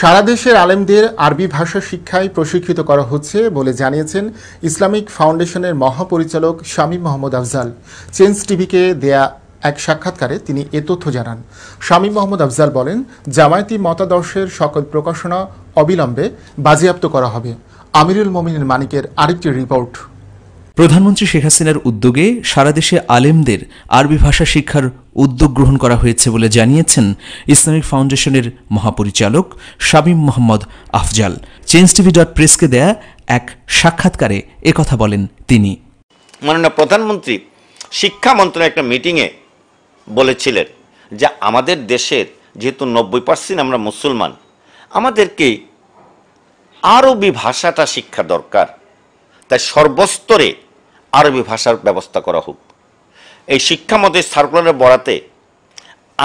সারা দেশের আলেমদের আরবি ভাষা শিক্ষায় প্রশিক্ষিত করা হচ্ছে বলে জানিয়েছেন ইসলামিক ফাউন্ডেশনের মহাপরিচালক শামীম মোহাম্মদ আফজাল। চেঞ্জ টিভিকে দেয়া এক সাক্ষাৎকারে তিনি এ তথ্য জানান। শামীম মোহাম্মদ আফজাল বলেন, জামায়াতি মতাদর্শের সকল প্রকাশনা অবিলম্বে বাজেয়াপ্ত করা হবে। আমিরুল মোমিনিন মানিকের আরেকটি রিপোর্ট। প্রধানমন্ত্রী শেখ হাসিনার উদ্যোগে সারা দেশে আলেমদের আরবি ভাষা শিক্ষার উদ্যোগ গ্রহণ করা হয়েছে বলে জানিয়েছেন ইসলামিক ফাউন্ডেশনের মহাপরিচালক শামীম মোহাম্মদ আফজাল। চেঞ্জ টিভি.প্রেসকে দেয়া এক সাক্ষাৎকারে একথা বলেন তিনি। মাননীয় প্রধানমন্ত্রী শিক্ষা মন্ত্রণালয়ের একটা মিটিংয়ে বলেছিলেন যে আমাদের দেশের যেহেতু 90% আমরা মুসলমান, আমাদেরকে আরবি ভাষাটা শিক্ষা দরকার, তাই সর্বস্তরে আরবি ভাষার ব্যবস্থা করা হোক। এই শিক্ষা মন্ত্রীর সার্কুলারের বরাতে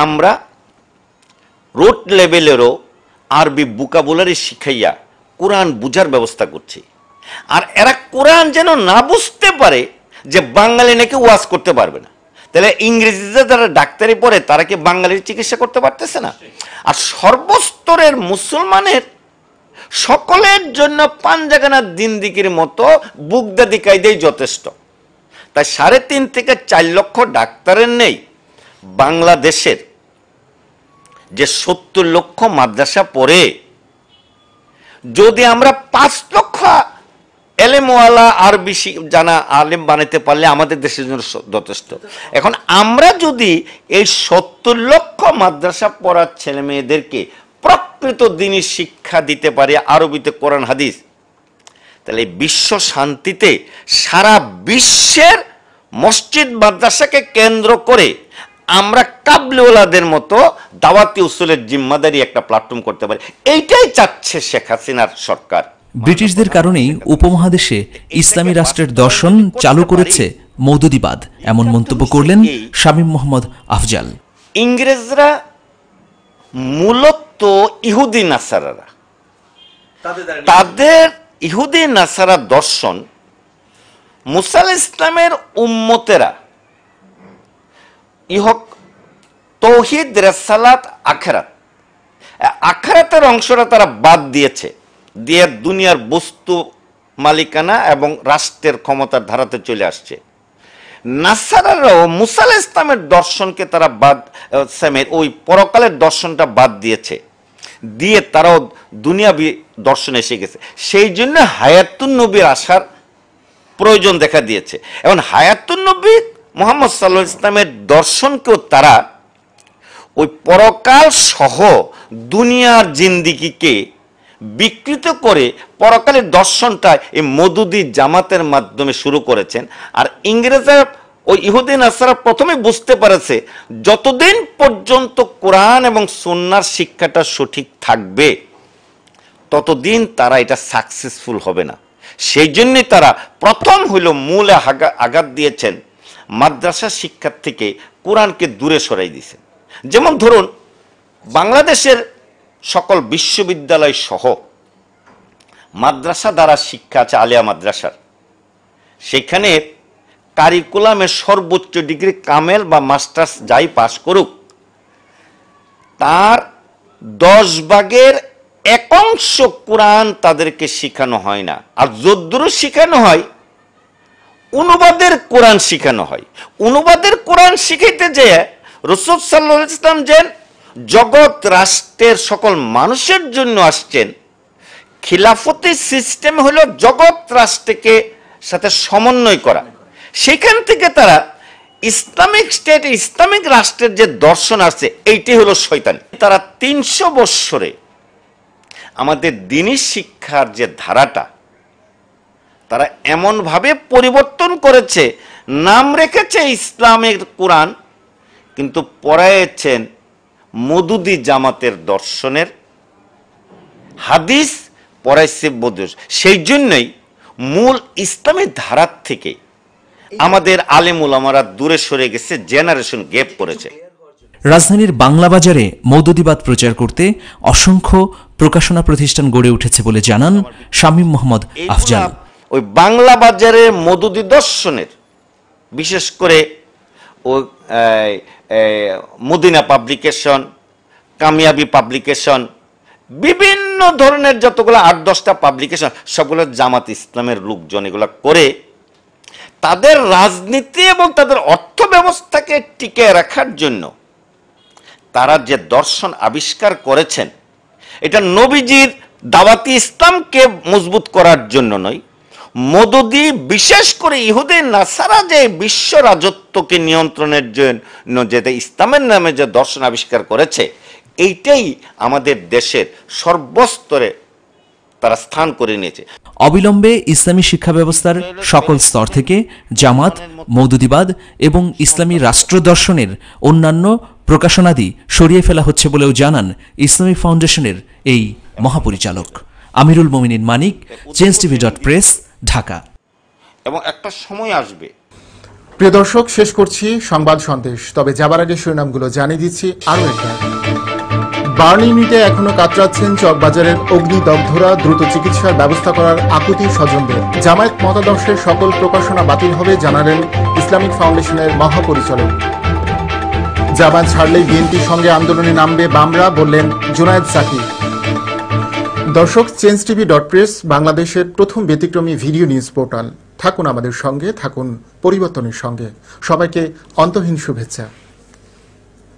আমরা রোড লেভেলেরও আরবি ভোকাবুলারি শিখাইয়া কোরআন বুঝার ব্যবস্থা করছি। আর এরা কোরআন যেন না বুঝতে পারে যে বাঙালি নাকি ওয়াজ করতে পারবে না, তাহলে ইংরেজিতে যারা ডাক্তারি পড়ে তারা কি বাঙালির চিকিৎসা করতে পারতেছে না? আর সর্বস্তরের মুসলমানের সকলের জন্য পাঞ্জাগানা দিনদিকির মতো বুগদাদি কায়দাই যথেষ্ট। তাই 3.5 থেকে 4 লক্ষ ডাক্তারের নেই বাংলাদেশের যে 70 লক্ষ মাদ্রাসা পড়ে, যদি আমরা 5 লক্ষ এলেমওয়ালা আরবি জানা আলেম বানাতে পারলে আমাদের দেশের জন্য যথেষ্ট। এখন আমরা যদি এই 70 লক্ষ মাদ্রাসা পড়ার ছেলে মেয়েদেরকে প্রকৃত দিনী শিক্ষা দিতে পারি আরবিতে কোরআন হাদিস, তাহলে বিশ্ব শান্তিতে সারা বিশ্বের মসজিদ মাদ্রাসাকে কেন্দ্র করে আমরা কাবলিওয়ালাদের মতো দাওয়াতি উসুলের জিম্মাদারি একটা প্ল্যাটফর্ম করতে পারি। এইটাই চাচ্ছে শেখ হাসিনার সরকার। ব্রিটিশদের কারণেই উপমহাদেশে ইসলামী রাষ্ট্রের দর্শন চালু করেছে মওদুদিবাদ, এমন মন্তব্য করলেন শামীম মোহাম্মদ আফজাল। ইংরেজরা মূলত ইহুদি নাসারারা, তাদের ইহুদি নাসারা দর্শন মুসা আলাইহিস ইসলামের উম্মতেরা ইহক তৌহিদ রিসালাত আখিরাতের অংশটা তারা বাদ দিয়েছে, দিয়ে দুনিয়ার বস্তু মালিকানা এবং রাষ্ট্রের ক্ষমতার ধারাতে চলে আসছে। নাসারারাও মুসা আলাইহিস ইসলামের দর্শনকে তারা ওই পরকালের দর্শনটা বাদ দিয়েছে, দিয়ে তারাও দুনিয়াবি দর্শন এসে গেছে। সেই জন্য হায়াতুন নবীর আসার প্রয়োজন দেখা দিয়েছে। এখন হায়াতুন নবী মুহাম্মদ সাল্লাল্লাহু আলাইহি ইসলামের দর্শনকেও তারা ওই পরকাল সহ দুনিয়ার জিন্দিগিকে বিকৃত করে পরকালের দর্শনটা এই মওদুদি জামাতের মাধ্যমে শুরু করেছেন। আর ইংরেজরা ওই ইহুদি নাসারা প্রথমে বুঝতে পেরেছে যতদিন পর্যন্ত কোরআন এবং সুন্নাহর শিক্ষাটা সঠিক থাকবে ততদিন তারা এটা সাকসেসফুল হবে না। সেই জন্যই তারা প্রথম মূলে আঘাত দিয়েছেন, মাদ্রাসা শিক্ষার থেকে কোরআনকে দূরে সরাই দিয়েছেন। যেমন ধরুন, বাংলাদেশের সকল বিশ্ববিদ্যালয় সহ মাদ্রাসা দ্বারা শিক্ষা আছে আলিয়া মাদ্রাসার, সেখানে কারিকুলামের সর্বোচ্চ ডিগ্রি কামেল বা মাস্টার্স যাই পাশ করুক তার 10 ভাগের 1 কোরআন তাদেরকে শেখানো হয় না। আর যদ্দূর শেখানো হয় অনুবাদের কোরআন শেখানো হয়। অনুবাদের কোরআন শিখাইতে যেয়ে রাসূল সাল্লাল্লাহু আলাইহি ওয়াসাল্লাম যেন জগৎ রাষ্ট্রের সকল মানুষের জন্য আসছেন, খিলাফতি সিস্টেম হলো জগৎ রাষ্ট্রকে সাথে সমন্বয় করা। সেখান থেকে তারা ইসলামিক স্টেট, ইসলামিক রাষ্ট্রের যে দর্শন আছে এইটি হলো শয়তানি। তারা 300 বৎসরে আমাদের দ্বীনি শিক্ষার যে ধারাটা তারা এমনভাবে পরিবর্তন করেছে, নাম রেখেছে ইসলামের কোরআন, কিন্তু পড়াইছেন মওদুদি জামাতের দর্শনের হাদিস, পড়াইছে মওদুদি। সেই জন্যই মূল ইসলামের ধারার থেকে আমাদের আলেম উলামারা দূরে সরে গেছে, জেনারেশন গ্যাপ পড়েছে। রাজধানীর বাংলা বাজারে মওদুদিবাদ প্রচার করতে অসংখ্য প্রকাশনা প্রতিষ্ঠান গড়ে উঠেছে বলে জানান শামীম মোহাম্মদ আফজাল। ওই বাংলা বাজারে মওদুদি দর্শনের বিশেষ করে ওই মদিনা পাবলিকেশন, কামিয়াবি পাবলিকেশন, বিভিন্ন ধরনের যতগুলো 8-10টা পাবলিকেশন সবগুলো জামাত ইসলামের লোকজন এগুলো করে তাদের রাজনীতি এবং তাদের অর্থ ব্যবস্থাকে টিকে রাখার জন্য তারা যে দর্শন আবিষ্কার করেছেন, এটা নবীজির দাওয়াতি ইসলামকে মজবুত করার জন্য নয়, মদদি বিশেষ করে ইহুদি নাসারা যে বিশ্ব রাজত্বকে নিয়ন্ত্রণের জন্য যে ইসলামের নামে যে দর্শন আবিষ্কার করেছে, এইটাই আমাদের দেশের সর্বস্তরে তারা স্থান করে নিয়েছে। অবিলম্বে ইসলামী শিক্ষা ব্যবস্থার সকল স্তর থেকে জামাত, মওদুদিবাদ এবং ইসলামী রাষ্ট্র দর্শনের অন্যান্য প্রকাশনাদি সরিয়ে ফেলা হচ্ছে বলেও জানান ইসলামী ফাউন্ডেশনের এই মহাপরিচালক। আমিরুল মোমিনিন মানিক, চেঞ্জটিভি.প্রেস, ঢাকা। এবং একটা সময় আসবে। প্রিয় দর্শক, শেষ করছি সংবাদ সন্দেশ, তবে যাবার আগে শিরোনামগুলো জানিয়ে দিচ্ছি আরও একবার। বার্ন ইউনিটে এখনো কাতরাচ্ছেন চকবাজারের অগ্নিদগ্ধরা, দ্রুত চিকিৎসার ব্যবস্থা করার আকুতি স্বজনদের। জামায়াত মতাদর্শের সকল প্রকাশনা বাতিল হবে জানালেন ইসলামিক ফাউন্ডেশনের মহাপরিচালক। জামায়াত ছাড়লেই বিএনপির সঙ্গে আন্দোলনে নামবে বামরা, বললেন জুনায়েদ সাকিব। দর্শক, চেঞ্জটিভি.প্রেস বাংলাদেশের প্রথম ব্যতিক্রমী ভিডিও নিউজ পোর্টাল। থাকুন আমাদের সঙ্গে, থাকুন পরিবর্তনের সঙ্গে। সবাইকে অন্তহীন শুভেচ্ছা।